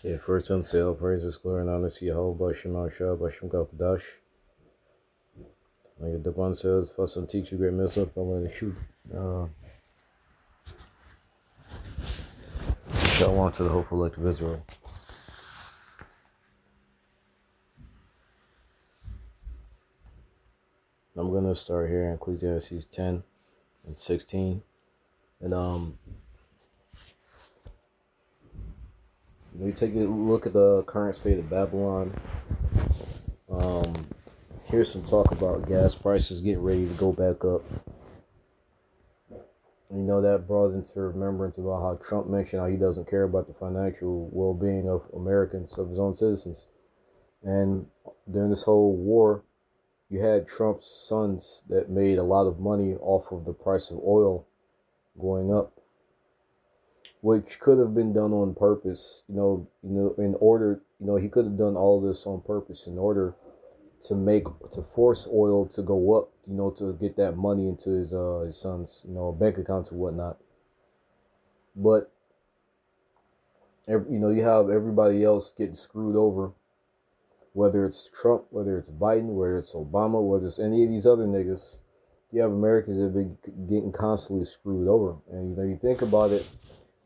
Yeah, first on sale, praises, glory, and honor to Yahweh, Bashem, Ashah, Bashem, Kakadash. I get the on sales, for some teach you great message, I'm going to shoot. Shalom to the hopeful elect of Israel. I'm going to start here in Ecclesiastes 10 and 16. And we take a look at the current state of Babylon. Here's some talk about gas prices getting ready to go back up. You know, that brought into remembrance about how Trump mentioned how he doesn't care about the financial well-being of Americans, of his own citizens. And during this whole war, you had Trump's sons that made a lot of money off of the price of oil going up, which could have been done on purpose. In order, he could have done all this on purpose in order to force oil to go up, to get that money into his sons, bank accounts and whatnot. But you have everybody else getting screwed over, whether it's Trump, whether it's Biden, whether it's Obama, whether it's any of these other niggas. You have Americans that have been getting constantly screwed over. And you think about it,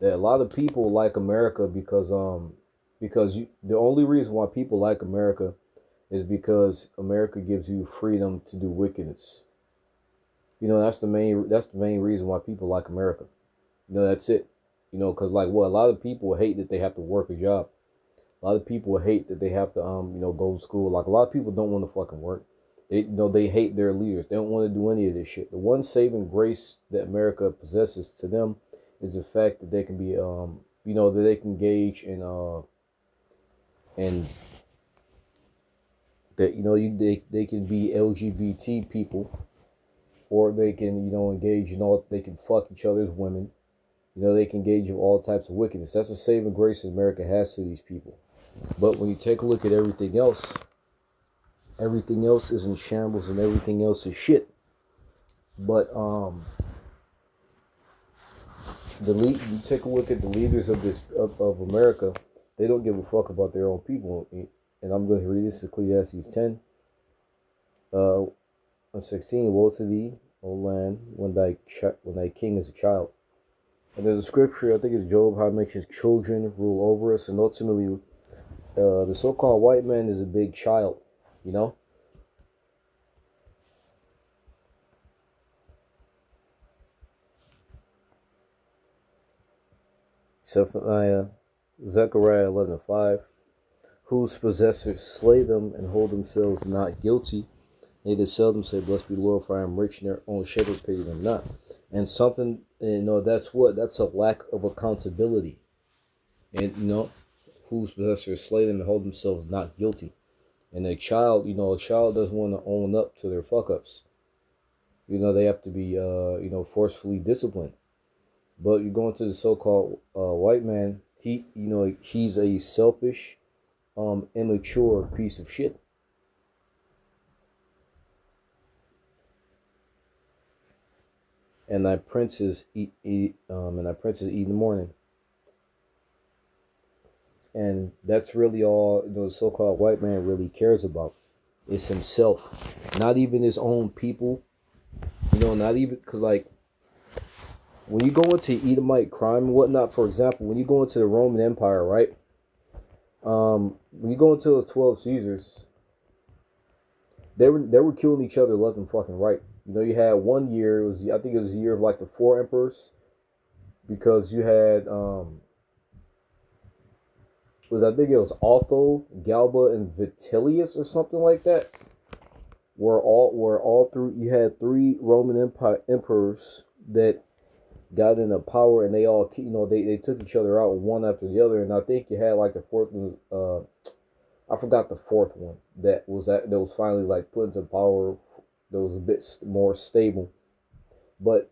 that a lot of people like America because the only reason why people like America is because America gives you freedom to do wickedness. That's the main reason why people like America. That's it. Because a lot of people hate that they have to work a job. A lot of people hate that they have to go to school. Like, a lot of people don't want to fucking work. They hate their leaders. They don't want to do any of this shit. The one saving grace that America possesses to them is the fact that they can be that they can engage in that they can be LGBT people, or they can engage in all, they can fuck each other's women. They can engage in all types of wickedness. That's the saving grace that America has to these people. But when you take a look at everything else is in shambles and everything else is shit. But you take a look at the leaders of America, they don't give a fuck about their own people. And I'm going to read this, Ecclesiastes 10, 16. Woe to thee, O land, when thy king is a child. And there's a scripture, I think it's Job, how it makes his children rule over us. And ultimately, the so-called white man is a big child, Zechariah 11:5. Whose possessors slay them and hold themselves not guilty. They that seldom say, blessed be the Lord, for I am rich, and their own shepherd pity them not. And something, that's a lack of accountability. And, whose possessors slay them and hold themselves not guilty. And a child doesn't want to own up to their fuck-ups. They have to be, forcefully disciplined. But you go into the so-called white man, he's a selfish, immature piece of shit. And thy princes eat in the morning. And that's really all the so-called white man really cares about, is himself, not even his own people. Not even, because when you go into Edomite crime and whatnot, for example, when you go into the Roman Empire, right? When you go into the 12 Caesars, they were killing each other left and fucking right. You had 1 year, I think it was the year of the 4 emperors, because you had I think it was Otho, Galba, and Vitellius or something like that. You had 3 Roman emperors that got into power, and they all they took each other out one after the other. And I think you had the fourth one, I forgot the fourth one that was finally put into power, that was a bit more stable. But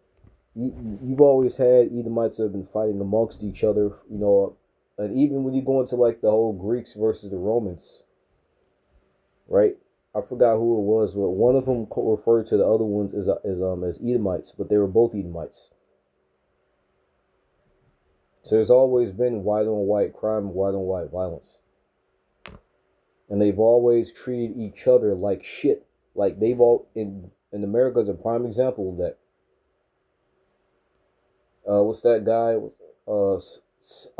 you've always had Edomites that have been fighting amongst each other, and even when you go into the whole Greeks versus the Romans, right? I forgot who it was, but one of them referred to the other ones as Edomites, but they were both Edomites. So there's always been white on white crime, white on white violence. And they've always treated each other like shit. Like they've all in America is a prime example of that. What's that guy? I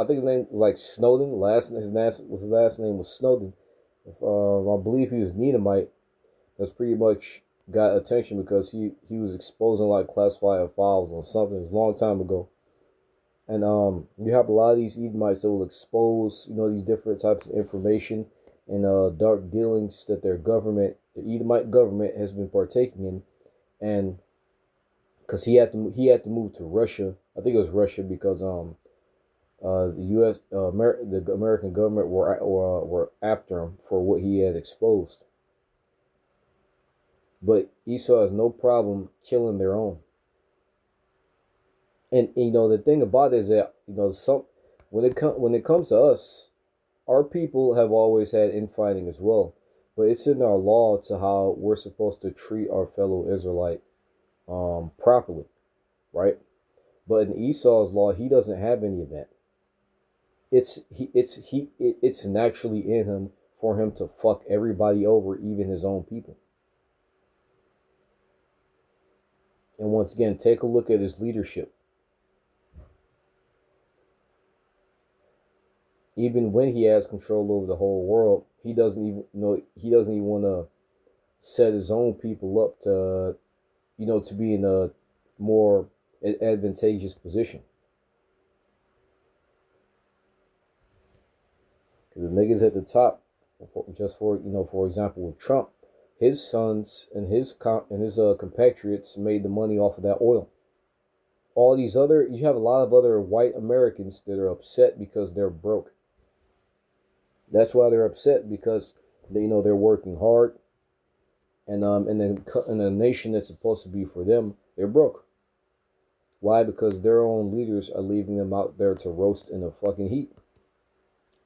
think his name was like Snowden. His last name was Snowden. I believe he was Needhamite. That's pretty much got attention because he was exposing like classified files on something. It was a long time ago. And you have a lot of these Edomites that will expose, these different types of information and dark dealings that the Edomite government, has been partaking in. And because he had to move to Russia, I think it was Russia, because the U.S. The American government were after him for what he had exposed. But Esau has no problem killing their own. And the thing about it is that when it comes to us, our people have always had infighting as well. But it's in our law to how we're supposed to treat our fellow Israelite properly, right? But in Esau's law, he doesn't have any of that. It's naturally in him for him to fuck everybody over, even his own people. And once again, take a look at his leadership. Even when he has control over the whole world, he doesn't even want to set his own people up to be in a more advantageous position. Because the niggas at the top, for example, with Trump, his sons and his compatriots made the money off of that oil. You have a lot of other white Americans that are upset because they're broke. That's why they're upset, because they're working hard, and in a nation that's supposed to be for them, they're broke. Why? Because their own leaders are leaving them out there to roast in the fucking heat.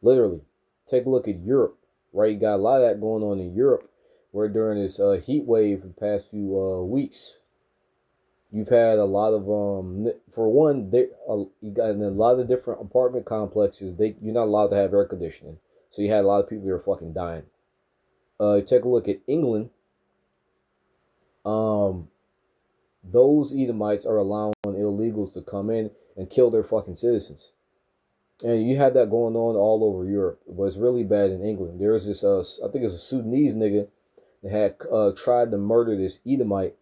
Literally, take a look at Europe, right? You got a lot of that going on in Europe, where during this heat wave the past few weeks, you've had a lot of for one, you got in a lot of different apartment complexes. You're not allowed to have air conditioning, so you had a lot of people that are fucking dying. Take a look at England. Those Edomites are allowing illegals to come in and kill their fucking citizens. And you have that going on all over Europe, but it's really bad in England. There's this, I think it's a Sudanese nigga that had tried to murder this Edomite,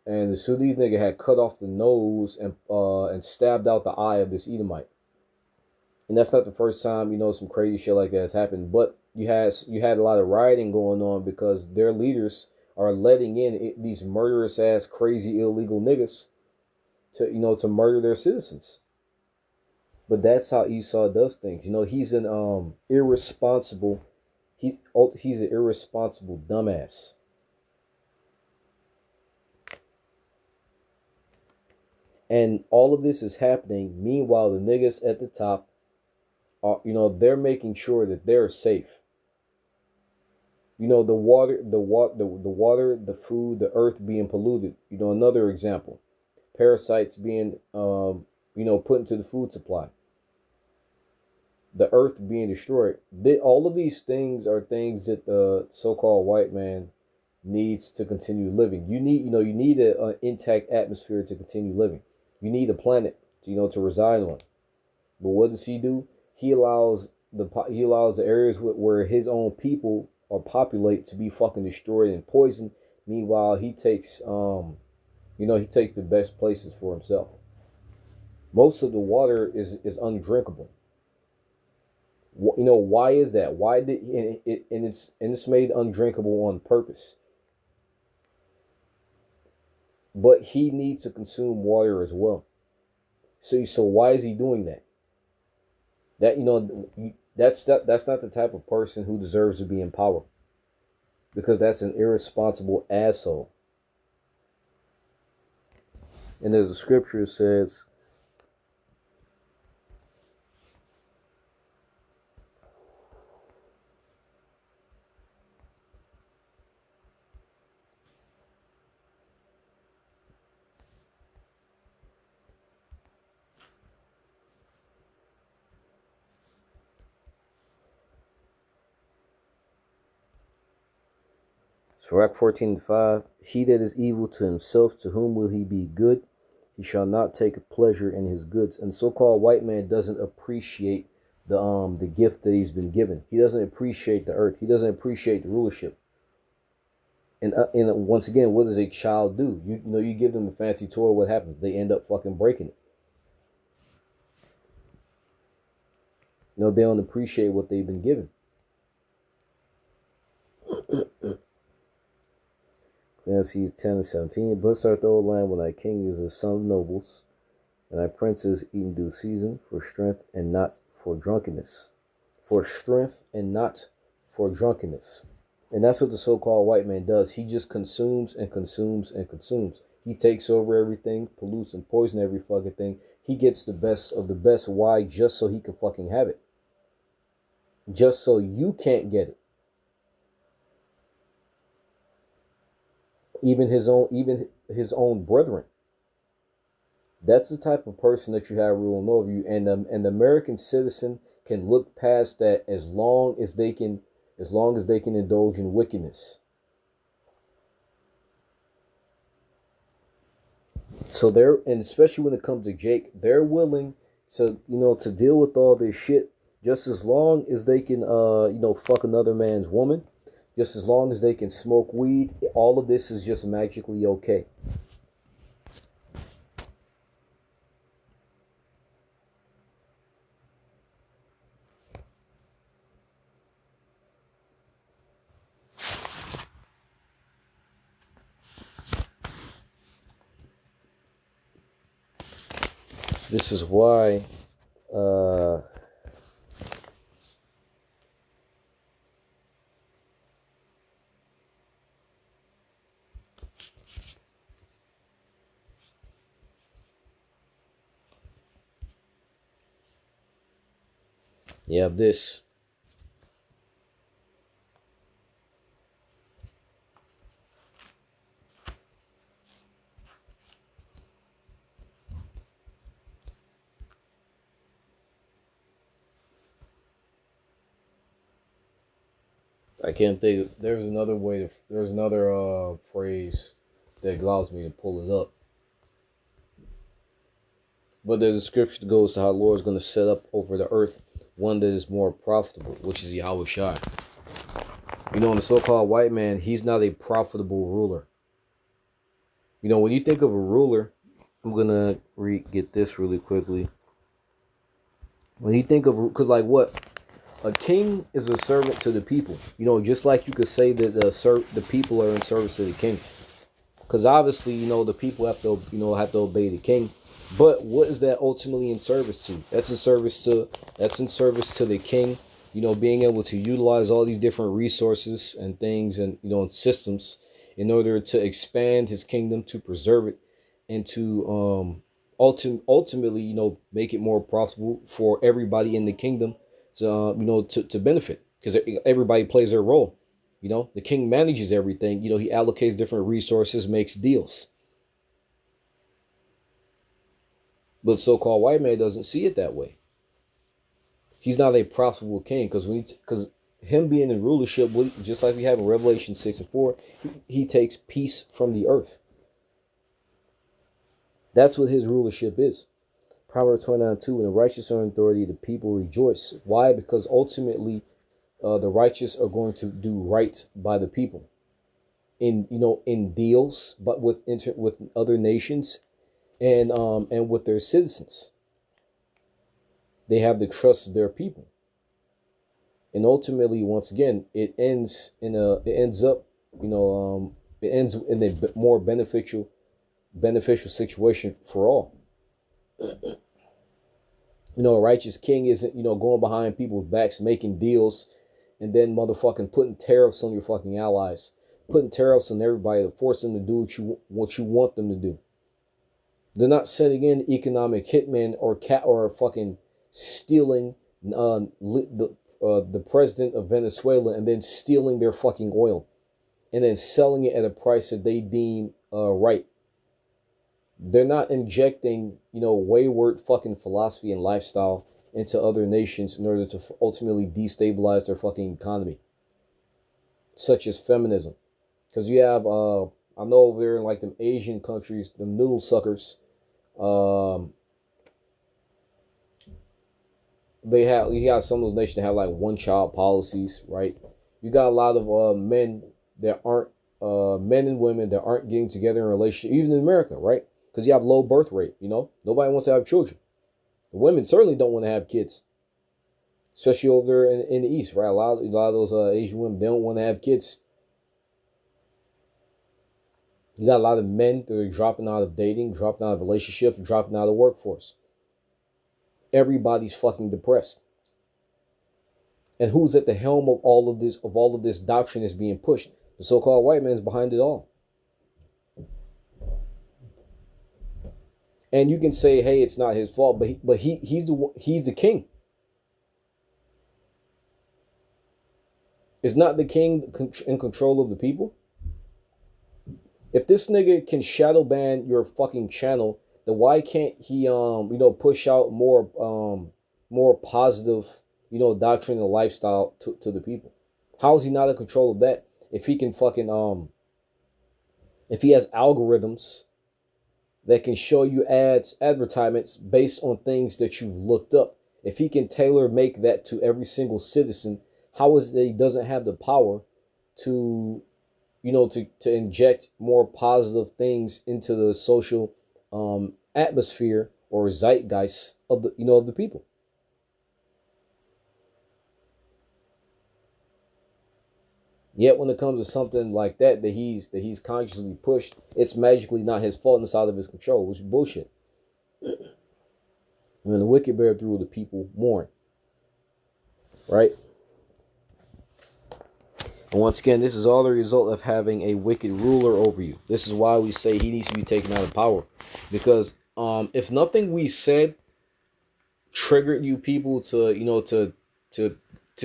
and the Sudanese nigga had cut off the nose and stabbed out the eye of this Edomite. And that's not the first time some crazy shit like that has happened. But you had a lot of rioting going on because their leaders are letting in these murderous ass crazy illegal niggas to murder their citizens. But that's how Esau does things. He's an irresponsible he's an irresponsible dumbass. And all of this is happening. Meanwhile, the niggas at the top are, they're making sure that they're safe. The water, the food, the earth being polluted. Another example, parasites being, put into the food supply. The earth being destroyed. All of these things are things that the so-called white man needs to continue living. You need an intact atmosphere to continue living. You need a planet to reside on. But what does he do? He allows the areas where his own people are populate to be fucking destroyed and poisoned. Meanwhile, he takes the best places for himself. Most of the water is undrinkable. Why is that? Why did it's made undrinkable on purpose? But he needs to consume water as well. So why is he doing that? That's not the type of person who deserves to be in power, because that's an irresponsible asshole. And there's a scripture that says, Sirach 14:5. He that is evil to himself, to whom will he be good? He shall not take pleasure in his goods. And so-called white man doesn't appreciate the gift that he's been given. He doesn't appreciate the earth. He doesn't appreciate the rulership. And once again, what does a child do? You know, you give them a fancy toy. What happens? They end up fucking breaking it. You know, they don't appreciate what they've been given. Ecclesiastes 10:17. Blessed art thou, O land, when thy king is the son of nobles, and thy princes eat in due season, for strength and not for drunkenness. For strength and not for drunkenness. And that's what the so-called white man does. He just consumes and consumes and consumes. He takes over everything, pollutes and poisons every fucking thing. He gets the best of the best. Why? Just so he can fucking have it. Just so you can't get it. Even his own brethren. That's the type of person that you have ruling over you. And the American citizen can look past that as long as they can indulge in wickedness. So and especially when it comes to Jake, they're willing to, to deal with all this shit just as long as they can, fuck another man's woman, just as long as they can smoke weed. All of this is just magically okay. This is why you have this. I can't think. There's another phrase that allows me to pull it up. But there's a scripture that goes to how the Lord is going to set up over the earth one that is more profitable, which is Yahweh Shai. You know, in the so-called white man, he's not a profitable ruler. You know, when you think of a ruler, I'm going to get this really quickly. When you think of, because like what? A king is a servant to the people. You know, just like you could say that the people are in service to the king. Because obviously, you know, the people have to obey the king. But what is that ultimately in service to? That's in service to the king, you know, being able to utilize all these different resources and things and, you know, and systems in order to expand his kingdom, to preserve it, and to ultimately, you know, make it more profitable for everybody in the kingdom to, to benefit, because everybody plays their role. You know, the king manages everything. You know, he allocates different resources, makes deals. But the so-called white man doesn't see it that way. He's not a profitable king because him being in rulership, just like we have in Revelation 6:4, he takes peace from the earth. That's what his rulership is. Proverbs 29:2, when the righteous are in authority, the people rejoice. Why? Because ultimately, the righteous are going to do right by the people in deals, but with other nations and with their citizens. They have the trust of their people, and ultimately, once again, it ends in a more beneficial situation for all. You know, a righteous king isn't, you know, going behind people's backs making deals and then motherfucking putting tariffs on your fucking allies, putting tariffs on everybody to force them to do what you want them to do. They're not sending in economic hitmen or fucking stealing the president of Venezuela and then stealing their fucking oil and then selling it at a price that they deem right. They're not injecting, you know, wayward fucking philosophy and lifestyle into other nations in order to ultimately destabilize their fucking economy, such as feminism. Because you have, I know over there in like them Asian countries, the noodle suckers, um, you got some of those nations that have like one child policies, right? You got a lot of men that aren't men and women that aren't getting together in a relationship, even in America, right? Because you have low birth rate. Nobody wants to have children. The women certainly don't want to have kids, especially over there in the East, right? A lot of those Asian women, they don't want to have kids. You got a lot of men that are dropping out of dating, dropping out of relationships, dropping out of the workforce. Everybody's fucking depressed. And who's at the helm of all of this? Of all of this doctrine is being pushed. The so-called white man is behind it all. And you can say, "Hey, it's not his fault," but he's the king. Is not the king in control of the people? If this nigga can shadow ban your fucking channel, then why can't he push out more positive doctrine and lifestyle to the people? How is he not in control of that? If he can fucking if he has algorithms that can show you advertisements based on things that you've looked up, if he can tailor make that to every single citizen, how is it that he doesn't have the power to to inject more positive things into the social atmosphere or zeitgeist of the people? Yet when it comes to something like that he's consciously pushed, it's magically not his fault and it's out of his control, which is bullshit. When the wicked bear through, the people mourn. Right? And once again, this is all the result of having a wicked ruler over you. This is why we say he needs to be taken out of power. Because if nothing we said triggered you people to to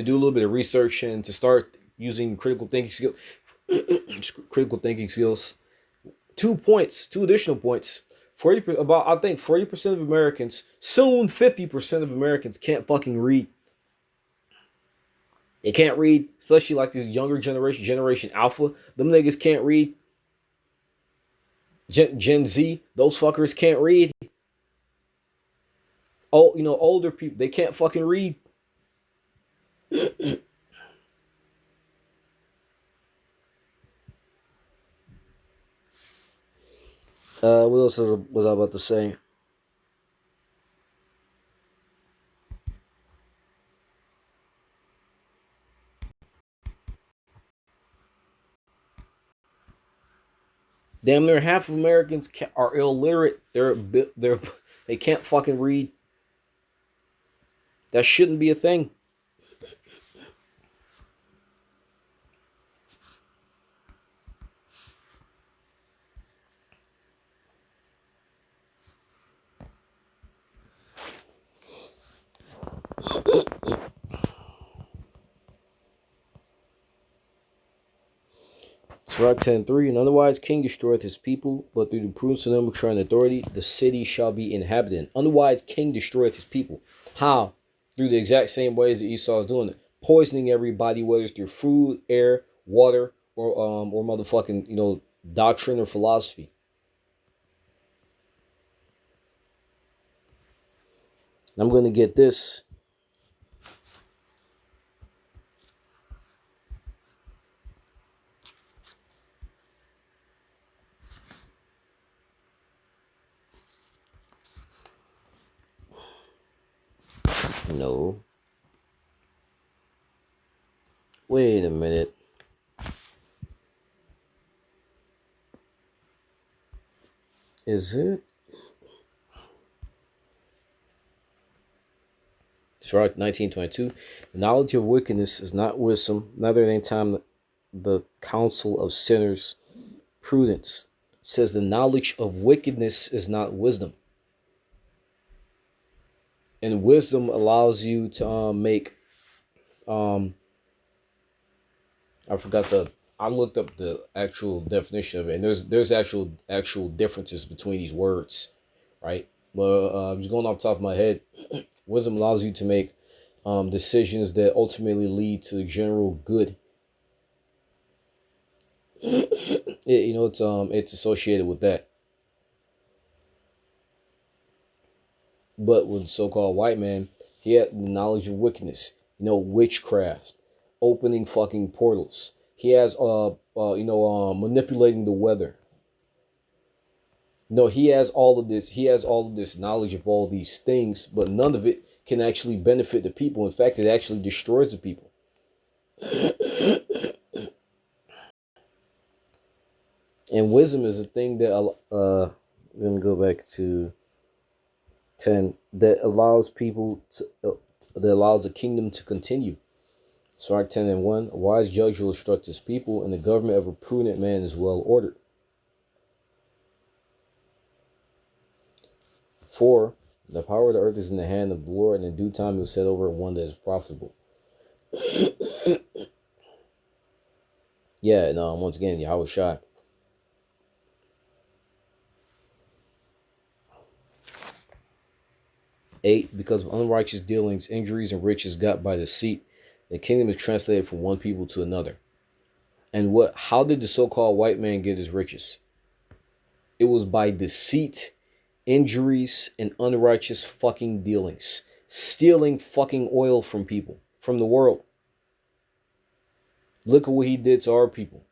do a little bit of research and to start using critical thinking skills, 2 additional points. 40% of Americans, soon 50% of Americans can't fucking read. They can't read, especially like this younger Generation Alpha. Them niggas can't read. Gen Z, those fuckers can't read. Oh, older people, they can't fucking read. What else was I about to say? Damn near half of Americans are illiterate. They can't fucking read. That shouldn't be a thing. Sirach 10:3, and otherwise king destroyeth his people, but through the prudence of them which are in authority, the city shall be inhabited. Otherwise king destroyeth his people. How? Through the exact same ways that Esau is doing it. Poisoning everybody, whether it's through food, air, water, or motherfucking, doctrine or philosophy. I'm gonna get this. No. Wait a minute. Is it? Sirach 19:22. The knowledge of wickedness is not wisdom, neither in time the counsel of sinners prudence. It says the knowledge of wickedness is not wisdom. And wisdom allows you to make I looked up the actual definition of it, and there's actual differences between these words, right? But just going off the top of my head, wisdom allows you to make decisions that ultimately lead to the general good. It's associated with that. But with the so-called white man, he had the knowledge of wickedness, witchcraft, opening fucking portals. He has manipulating the weather. No, he has all of this. He has all of this knowledge of all these things, but none of it can actually benefit the people. In fact, it actually destroys the people. And wisdom is a thing that let me go back to 10, that allows people to that allows a kingdom to continue. Sirach 10:1, a wise judge will instruct his people, and the government of a prudent man is well ordered. 4, the power of the earth is in the hand of the Lord, and in due time he will set over one that is profitable. Yeah, no, once again, Yahweh Shai. 8, because of unrighteous dealings, injuries, and riches got by deceit, the kingdom is translated from one people to another. And how did the so-called white man get his riches? It was by deceit, injuries, and unrighteous fucking dealings. Stealing fucking oil from people, from the world. Look at what he did to our people.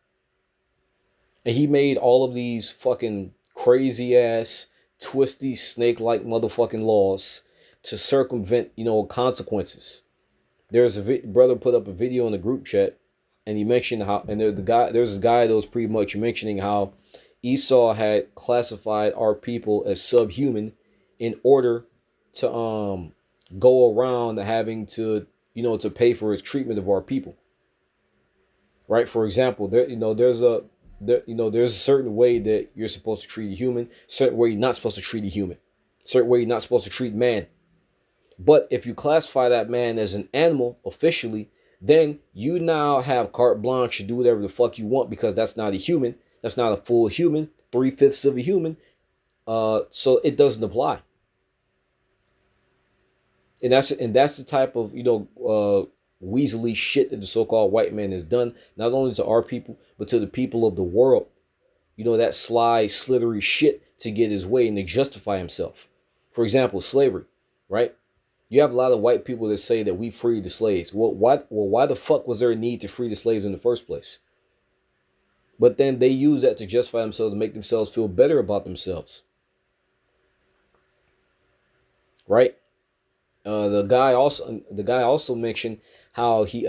And he made all of these fucking crazy ass, twisty, snake-like motherfucking laws to circumvent, consequences. There's a brother put up a video in the group chat, and he mentioned how, and there's this guy that was pretty much mentioning how Esau had classified our people as subhuman in order to go around having to to pay for his treatment of our people. Right? For example, there's a certain way that you're supposed to treat a human, certain way you're not supposed to treat a human, certain way you're not supposed to treat man. But if you classify that man as an animal officially, then you now have carte blanche to do whatever the fuck you want, because that's not a human. That's not a full human, 3/5 of a human. So it doesn't apply. And that's the type of weaselly shit that the so-called white man has done, not only to our people, but to the people of the world. That sly, slithery shit to get his way and to justify himself. For example, slavery, right? You have a lot of white people that say that we freed the slaves. Well, why the fuck was there a need to free the slaves in the first place? But then they use that to justify themselves, to make themselves feel better about themselves. Right? The guy also mentioned how he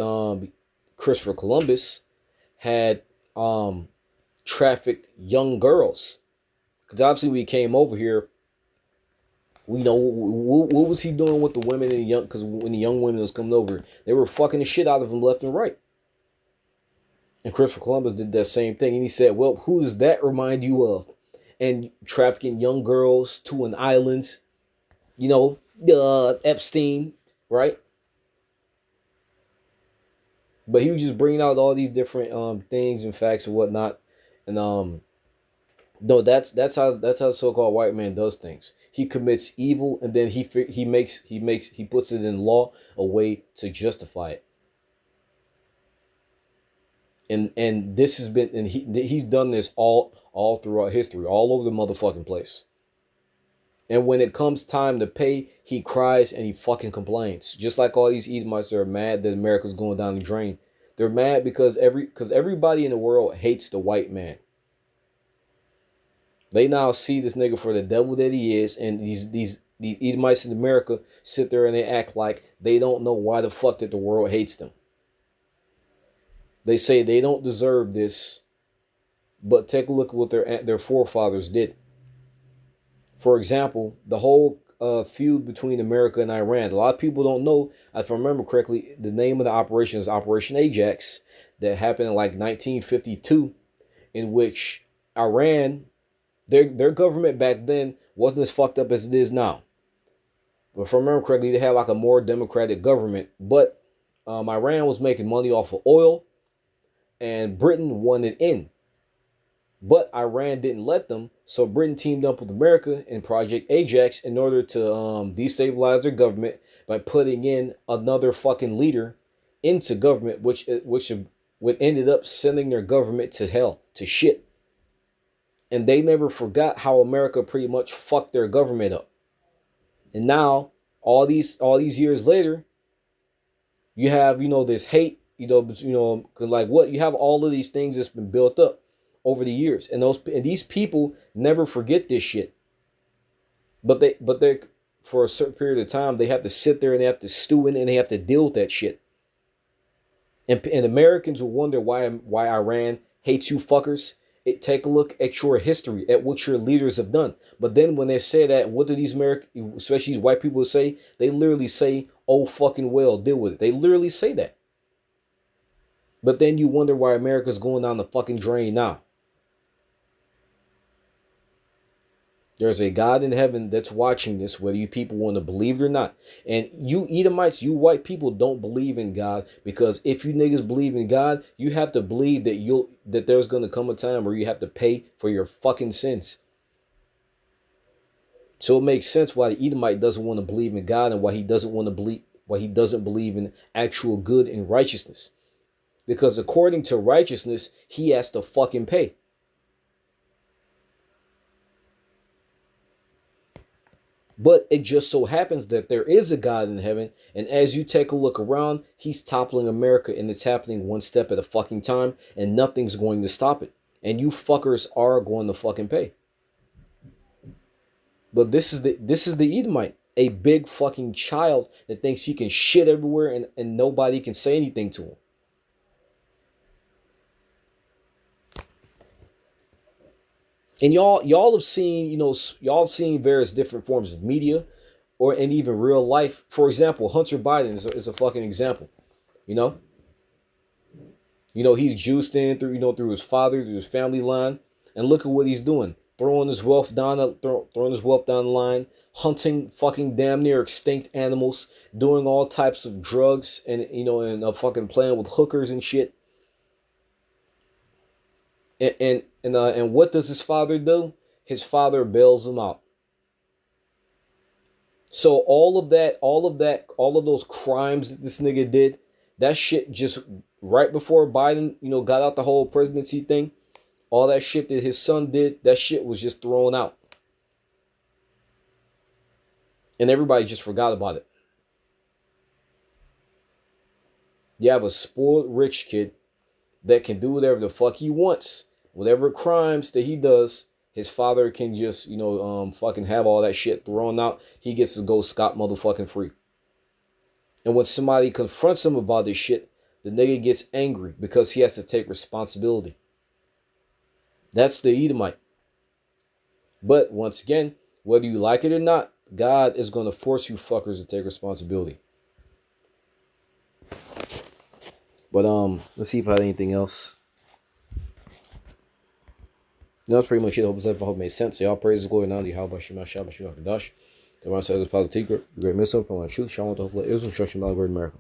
Christopher Columbus had trafficked young girls. Because obviously when he came over here, we know what was he doing with the women and the young? Because when the young women was coming over, they were fucking the shit out of him left and right. And Christopher Columbus did that same thing, and he said, "Well, who does that remind you of?" And trafficking young girls to an island, Epstein, right? But he was just bringing out all these different things and facts and whatnot, and no, that's how the so-called white man does things. He commits evil, and then he puts it in law, a way to justify it. And this has been, and he's done this all throughout history, all over the motherfucking place. And when it comes time to pay, he cries and he fucking complains. Just like all these Edomites that are mad that America's going down the drain. They're mad because everybody in the world hates the white man. They now see this nigga for the devil that he is, and these Edomites in America sit there and they act like they don't know why the fuck that the world hates them. They say they don't deserve this, but take a look at what their forefathers did. For example, the whole feud between America and Iran. A lot of people don't know, if I remember correctly, the name of the operation is Operation Ajax, that happened in like 1952, in which Iran, their government back then wasn't as fucked up as it is now. But if I remember correctly, they had like a more democratic government. But Iran was making money off of oil, and Britain wanted in. But Iran didn't let them, so Britain teamed up with America in Project Ajax in order to destabilize their government by putting in another fucking leader into government, which would ended up sending their government to hell, to shit. And they never forgot how America pretty much fucked their government up. And now, all these years later, you have, this hate, like what? You have all of these things that's been built up over the years. And these people never forget this shit. But they for a certain period of time, they have to sit there and they have to stew in it and they have to deal with that shit. And Americans will wonder why Iran hates you fuckers. Take a look at your history, at what your leaders have done. But then when they say that, what do these Americans, especially these white people, say? They literally say, "Oh fucking well, deal with it." They literally say that. But then you wonder why America's going down the fucking drain now. There's a God in heaven that's watching this, whether you people want to believe it or not. And you Edomites, you white people don't believe in God, because if you niggas believe in God, you have to believe that there's going to come a time where you have to pay for your fucking sins. So it makes sense why the Edomite doesn't want to believe in God and why he doesn't believe in actual good and righteousness. Because according to righteousness, he has to fucking pay. But it just so happens that there is a God in heaven, and as you take a look around, he's toppling America, and it's happening one step at a fucking time, and nothing's going to stop it. And you fuckers are going to fucking pay. But this is the Edomite, a big fucking child that thinks he can shit everywhere and nobody can say anything to him. And y'all have seen, y'all have seen various different forms of media and even real life. For example, Hunter Biden is a fucking example. He's juiced in through his father, through his family line. And look at what he's doing. Throwing his wealth down the line, hunting fucking damn near extinct animals, doing all types of drugs and fucking playing with hookers and shit. And what does his father do? His father bails him out. So all of those crimes that this nigga did, that shit just right before Biden, got out the whole presidency thing, all that shit that his son did, that shit was just thrown out. And everybody just forgot about it. You have a spoiled rich kid that can do whatever the fuck he wants. Whatever crimes that he does, his father can just, fucking have all that shit thrown out. He gets to go scot motherfucking free. And when somebody confronts him about this shit, the nigga gets angry because he has to take responsibility. That's the Edomite. But once again, whether you like it or not, God is going to force you fuckers to take responsibility. But let's see if I had anything else. That's pretty much it. I hope it made sense. So y'all praises, glory, and honor. How about you, my shop, but you not Kadash. The one side is positive, great missile from my truth. Shalom to hopefully is instruction about America.